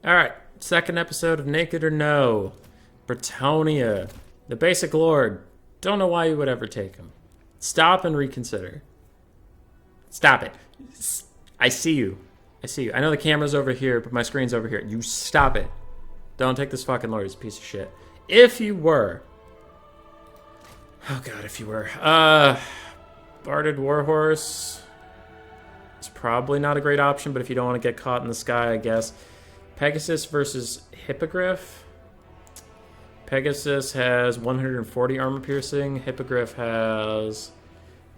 Alright, second episode of Naked or No. Bretonnia. The basic lord. Don't know why you would ever take him. Stop and reconsider. Stop it. I see you. I see you. I know the camera's over here, but my screen's over here. You stop it. Don't take this fucking lord. He's a piece of shit. If you were... Oh god, if you were. Barded Warhorse is probably not a great option, but if you don't want to get caught in the sky, I guess. Pegasus versus Hippogriff. Pegasus has 140 armor piercing. Hippogriff has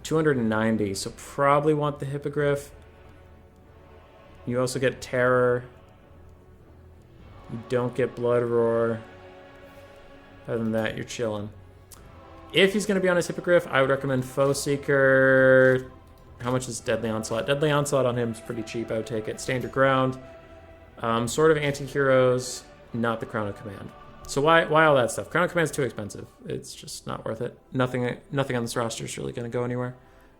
290, so probably want the Hippogriff. You also get Terror. You don't get Blood Roar. Other than that, you're chilling. If he's going to be on his Hippogriff, I would recommend Foe Seeker. How much is Deadly Onslaught? Deadly Onslaught on him is pretty cheap. I would take it. Stand your ground. Sword of Anti-Heroes, not the Crown of Command. So why all that stuff? Crown of Command is too expensive. It's just not worth it. Nothing on this roster is really going to go anywhere.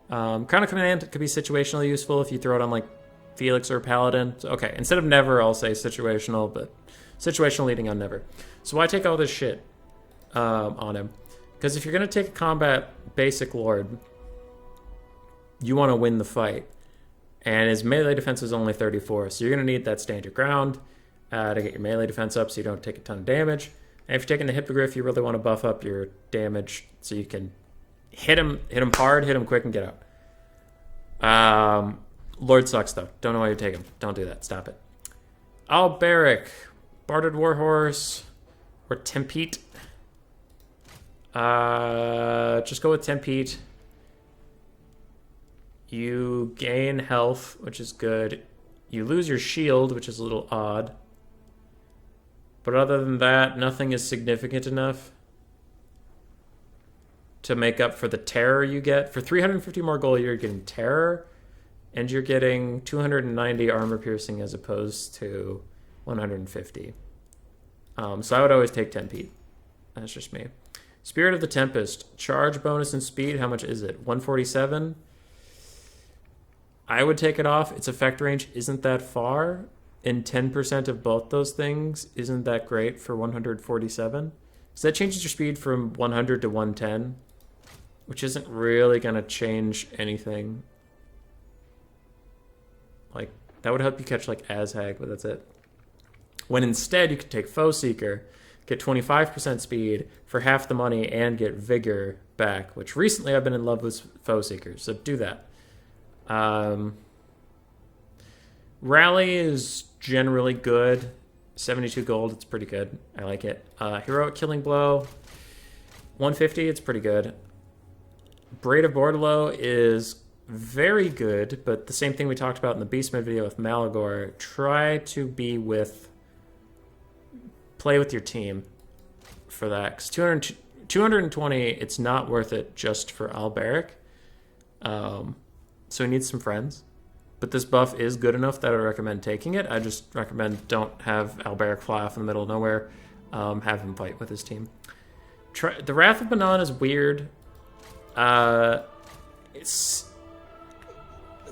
Crown of Command could be situationally useful if you throw it on like Felix or Paladin. So, okay, instead of never, I'll say situational, but situational leading on never. So why take all this shit on him? Because if you're going to take a combat basic lord, you want to win the fight. And his melee defense is only 34, so you're going to need that stand your ground to get your melee defense up so you don't take a ton of damage. And if you're taking the Hippogriff, you really want to buff up your damage so you can hit him hard, hit him quick, and get out. Lord sucks, though. Don't know why you take him. Don't do that. Stop it. Alberic, Barded Warhorse, or Tempete. Just go with Tempete. You gain health, which is good. You lose your shield, which is a little odd. But other than that, nothing is significant enough to make up for the terror you get. For 350 more gold, you're getting terror, and you're getting 290 armor piercing as opposed to 150. So I would always take Tempete. That's just me. Spirit of the Tempest. Charge bonus and speed. How much is it? 147? I would take it off. Its effect range isn't that far, and 10% of both those things isn't that great for 147. So that changes your speed from 100 to 110, which isn't really going to change anything. Like, that would help you catch, like, Azhag, but that's it. When instead, you could take Foe Seeker, get 25% speed for half the money, and get Vigor back, which recently I've been in love with Foe Seeker, so do that. Rally is generally good. 72 gold, it's pretty good. I like it. Heroic Killing Blow, 150, it's pretty good. Braid of Bordalo is very good, but the same thing we talked about in the Beastman video with Malagor. Try to play with your team for that. Because 220, it's not worth it just for Alberic. So he needs some friends. But this buff is good enough that I recommend taking it. I just recommend don't have Alberic fly off in the middle of nowhere. Have him fight with his team. The Wrath of Banon is weird. It's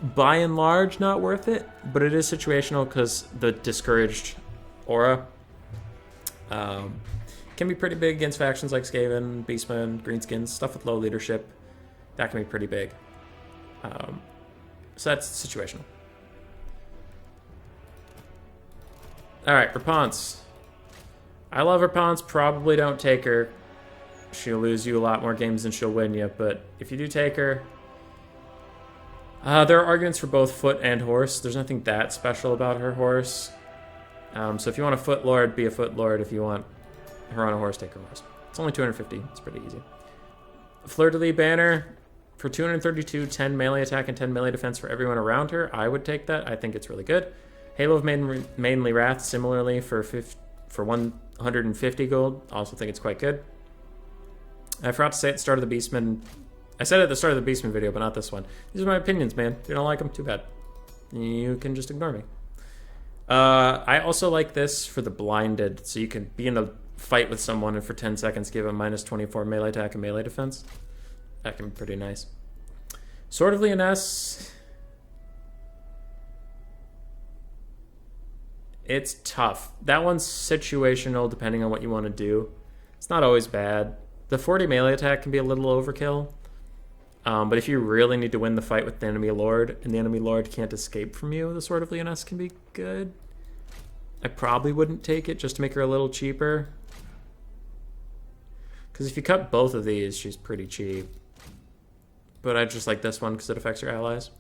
by and large not worth it, but it is situational because the discouraged aura can be pretty big against factions like Skaven, Beastmen, Greenskins, stuff with low leadership. That can be pretty big. So that's situational. Alright, Rapunzel. I love Rapunzel. Probably don't take her. She'll lose you a lot more games than she'll win you, but if you do take her... there are arguments for both foot and horse. There's nothing that special about her horse. So if you want a foot lord, be a foot lord. If you want her on a horse, take her horse. It's only 250. It's pretty easy. Fleur-de-lis banner... For 232, 10 melee attack and 10 melee defense for everyone around her, I would take that. I think it's really good. Halo of Maidenly Wrath, similarly, for 150 gold. Also think it's quite good. I forgot to say at the start of the Beastman... I said it at the start of the Beastman video, but not this one. These are my opinions, man. If you don't like them, too bad. You can just ignore me. I also like this for the Blinded, so you can be in a fight with someone and for 10 seconds give them minus 24 melee attack and melee defense. That can be pretty nice. Sword of Lyonesse It's tough. That one's situational depending on what you want to do. It's not always bad. The 40 melee attack can be a little overkill. But if you really need to win the fight with the enemy lord, and the enemy lord can't escape from you, the Sword of Leoness can be good. I probably wouldn't take it just to make her a little cheaper. Because if you cut both of these, she's pretty cheap. But I just like this one because it affects your allies.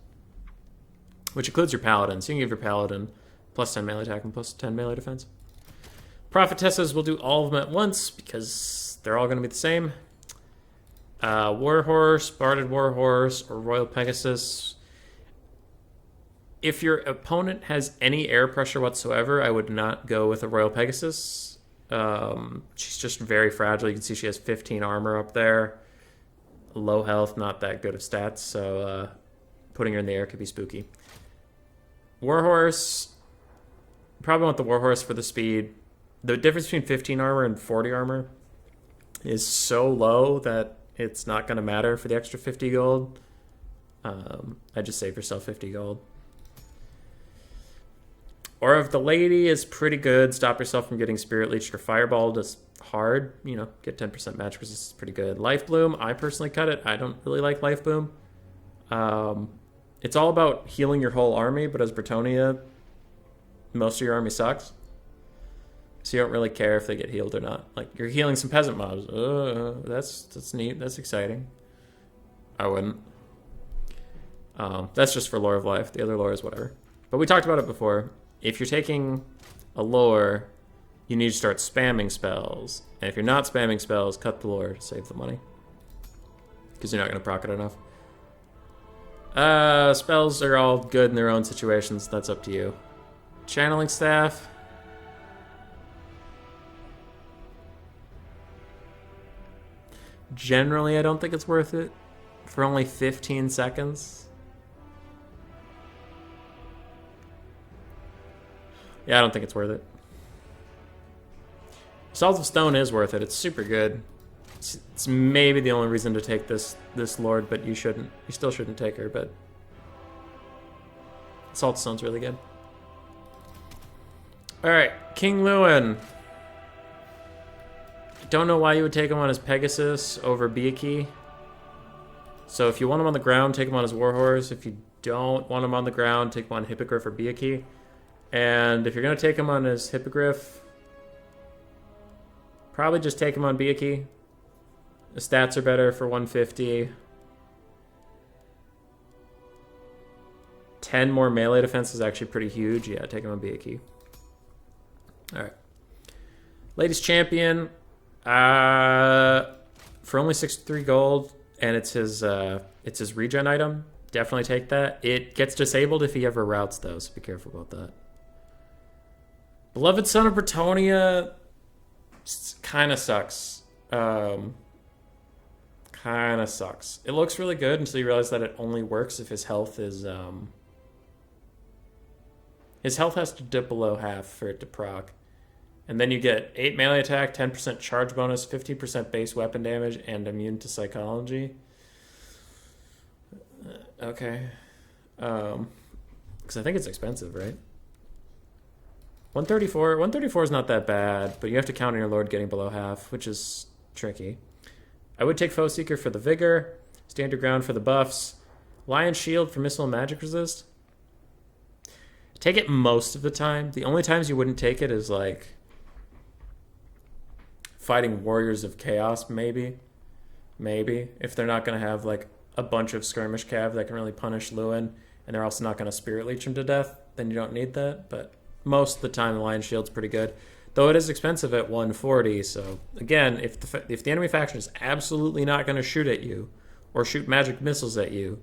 Which includes your paladin. So you can give your paladin plus 10 melee attack and plus 10 melee defense. Prophetesses will do all of them at once because they're all going to be the same. Warhorse, Barded Warhorse, or Royal Pegasus. If your opponent has any air pressure whatsoever, I would not go with a Royal Pegasus. She's just very fragile. You can see she has 15 armor up there. Low health, not that good of stats, so putting her in the air could be spooky. Warhorse, probably want the Warhorse for the speed. The difference between 15 armor and 40 armor is so low that it's not going to matter for the extra 50 gold. I just save yourself 50 gold. Or if the Lady is pretty good, stop yourself from getting Spirit Leeched or Fireballed. It's hard, you know, get 10% magic resistance, pretty good. Life Bloom, I personally cut it. I don't really like Life Bloom. It's all about healing your whole army, but as Bretonnia, most of your army sucks. So you don't really care if they get healed or not. Like, you're healing some peasant mobs. That's neat. That's exciting. I wouldn't. That's just for lore of life. The other lore is whatever. But we talked about it before. If you're taking a lore, you need to start spamming spells. And if you're not spamming spells, cut the lore to save the money. Because you're not going to proc it enough. Spells are all good in their own situations. That's up to you. Channeling Staff. Generally, I don't think it's worth it. For only 15 seconds. Yeah, I don't think it's worth it. Salt of Stone is worth it. It's super good. It's maybe the only reason to take this lord, but you shouldn't. You still shouldn't take her, but Salt of Stone's really good. Alright, King Lewin. Don't know why you would take him on his Pegasus over Biaki. So if you want him on the ground, take him on his Warhorse. If you don't want him on the ground, take him on Hippogriff or Biaki. And if you're going to take him on his Hippogriff, probably just take him on Biaki. The stats are better for 150. 10 more melee defense is actually pretty huge. Yeah, take him on Biaki. Alright. Latest champion. For only 63 gold, and it's his regen item. Definitely take that. It gets disabled if he ever routes, though, so be careful about that. Beloved Son of Bretonnia kind of sucks. Kind of sucks. It looks really good until you realize that it only works if his health is... His health has to dip below half for it to proc. And then you get 8 melee attack, 10% charge bonus, 50% base weapon damage, and immune to psychology. Okay. Because I think it's expensive, right? 134. 134 is not that bad, but you have to count on your lord getting below half, which is tricky. I would take Foe Seeker for the vigor, Stand Your Ground for the buffs, Lion Shield for missile and magic resist. Take it most of the time. The only times you wouldn't take it is like fighting Warriors of Chaos, maybe. Maybe. If they're not going to have like a bunch of skirmish cav that can really punish Lewin, and they're also not going to Spirit Leech him to death, then you don't need that. But most of the time, the Lion Shield's pretty good. Though it is expensive at 140, so again, if the enemy faction is absolutely not going to shoot at you, or shoot magic missiles at you,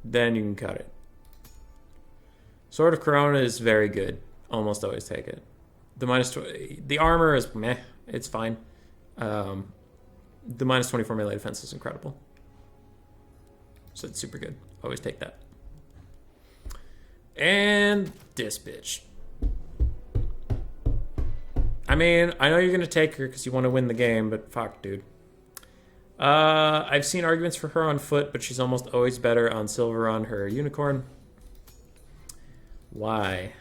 then you can cut it. Sword of Corona is very good. Almost always take it. The armor is meh. It's fine. The minus 24 melee defense is incredible. So it's super good. Always take that. And this bitch. I mean, I know you're going to take her because you want to win the game, but fuck, dude. I've seen arguments for her on foot, but she's almost always better on silver on her unicorn. Why?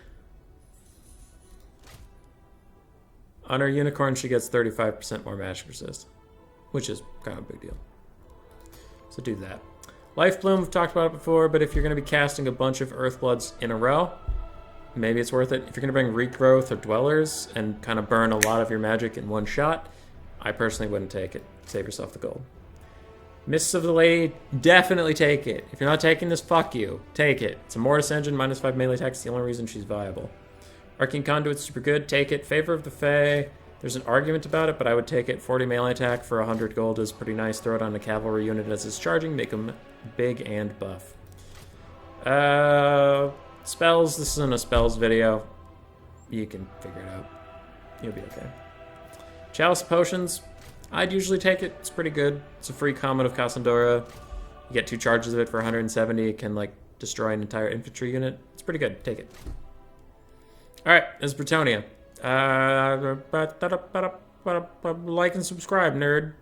On her unicorn, she gets 35% more magic resist, which is kind of a big deal. So do that. Life Bloom, we've talked about it before, but if you're going to be casting a bunch of Earthbloods in a row, maybe it's worth it. If you're going to bring Regrowth or Dwellers and kind of burn a lot of your magic in one shot, I personally wouldn't take it. Save yourself the gold. Mists of the Lady, definitely take it. If you're not taking this, fuck you. Take it. It's a Mortis engine, -5 melee attack. It's the only reason she's viable. Arcane Conduit's super good. Take it. Favor of the Fae. There's an argument about it, but I would take it. 40 melee attack for 100 gold is pretty nice. Throw it on a cavalry unit as it's charging. Make them big and buff. Spells. This isn't a spells video. You can figure it out. You'll be okay. Chalice Potions. I'd usually take it. It's pretty good. It's a free common of Cassandra. You get 2 charges of it for 170. It can, like, destroy an entire infantry unit. It's pretty good. Take it. Alright, this is Bretonnian. Like and subscribe, nerd.